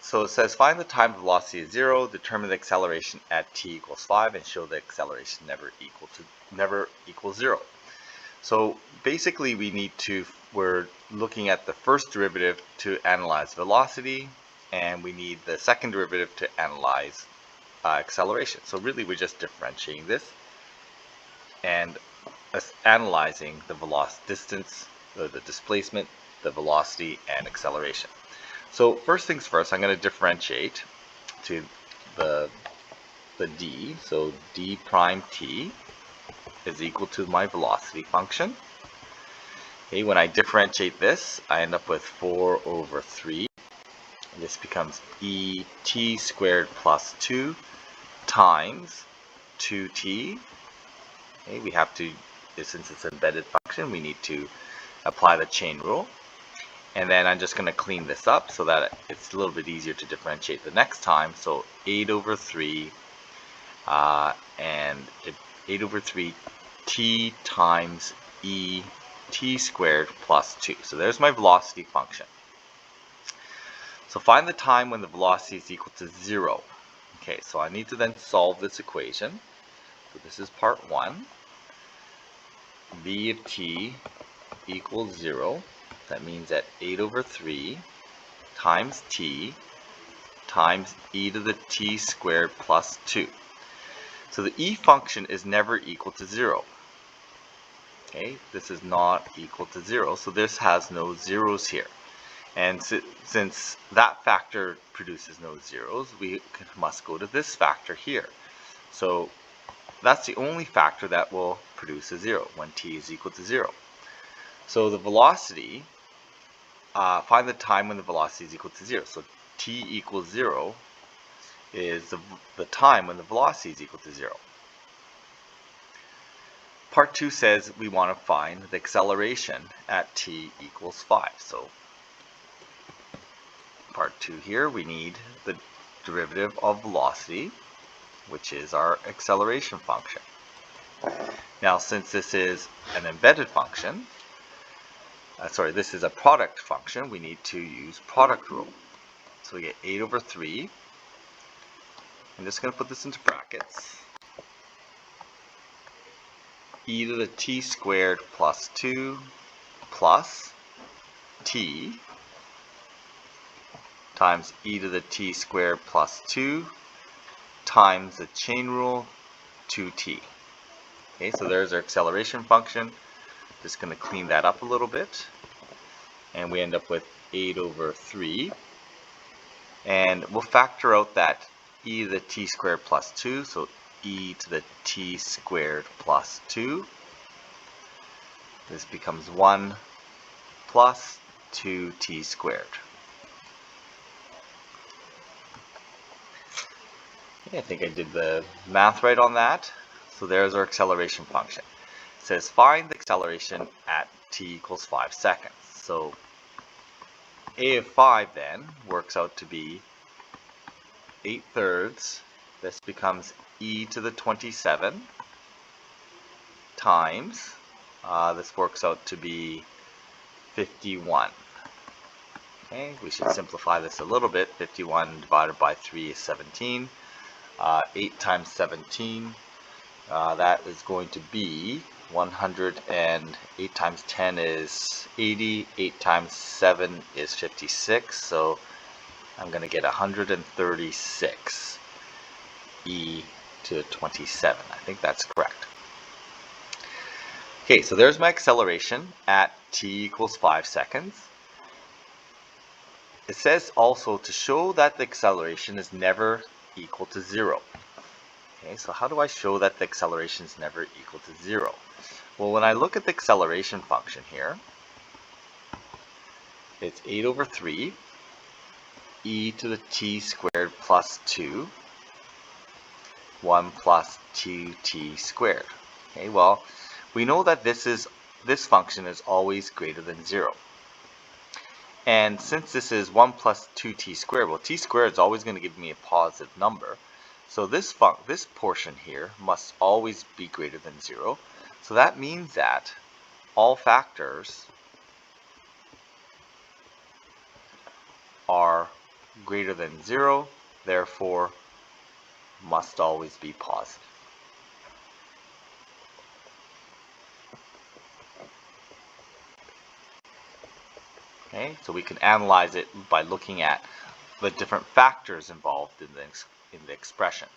so it says find the time the velocity is 0, determine the acceleration at t equals 5, and show the acceleration never equals 0. So basically we're looking at the first derivative to analyze velocity, and we need the second derivative to analyze acceleration. So really we're just differentiating this and analyzing the velocity distance, the displacement, the velocity, and acceleration. So first things first, I'm going to differentiate to the d. So d prime t is equal to my velocity function. Okay, when I differentiate this, I end up with 4 over 3. This becomes et squared plus 2 times 2t. Okay, we have to, since it's an embedded function, we need to apply the chain rule. And then I'm just going to clean this up so that it's a little bit easier to differentiate the next time. So 8 over 3 and 8 over 3 t times e t squared plus 2. So there's my velocity function. So find the time when the velocity is equal to 0. Okay, so I need to then solve this equation. So this is part 1. V of t equals 0. That means that 8 over 3 times t times e to the t squared plus 2. So the e function is never equal to 0. Okay, this is not equal to 0, so this has no zeros here. And since that factor produces no zeros, we must go to this factor here. So that's the only factor that will produce a 0 when t is equal to 0. So the velocity, find the time when the velocity is equal to 0. So t equals 0 is the time when the velocity is equal to 0. Part 2 says we want to find the acceleration at t equals 5. So part 2 here, we need the derivative of velocity, which is our acceleration function. Now, since this is an embedded function, this is a product function, we need to use product rule. So we get 8 over 3. I'm just going to put this into brackets. E to the t squared plus 2 plus t times e to the t squared plus 2 times the chain rule 2t. Okay, so there's our acceleration function. Just going to clean that up a little bit, and we end up with 8 over 3, and we'll factor out that e to the t squared plus 2, so e to the t squared plus 2. This becomes 1 plus 2t squared. Okay, I think I did the math right on that. So there's our acceleration function. It says find the acceleration at t equals 5 seconds. So a of 5 then works out to be 8/3. This becomes e to the 27 times, this works out to be 51. Okay, we should simplify this a little bit. 51 divided by 3 is 17. 8 times 17, that is going to be 100, and 8 times 10 is 80. 8 times 7 is 56. So I'm going to get 136 e to the 27. I think that's correct. Okay, so there's my acceleration at t equals 5 seconds. It says also to show that the acceleration is never equal to 0. Okay, so how do I show that the acceleration is never equal to 0? Well, when I look at the acceleration function here, it's 8 over 3 e to the t squared plus 2, 1 plus 2t squared. Okay, well, we know that this function is always greater than 0. And since this is 1 plus 2t squared, well, t squared is always going to give me a positive number. So this portion here must always be greater than 0. So that means that all factors are greater than 0, therefore must always be positive. Okay, so we can analyze it by looking at the different factors involved in the expression.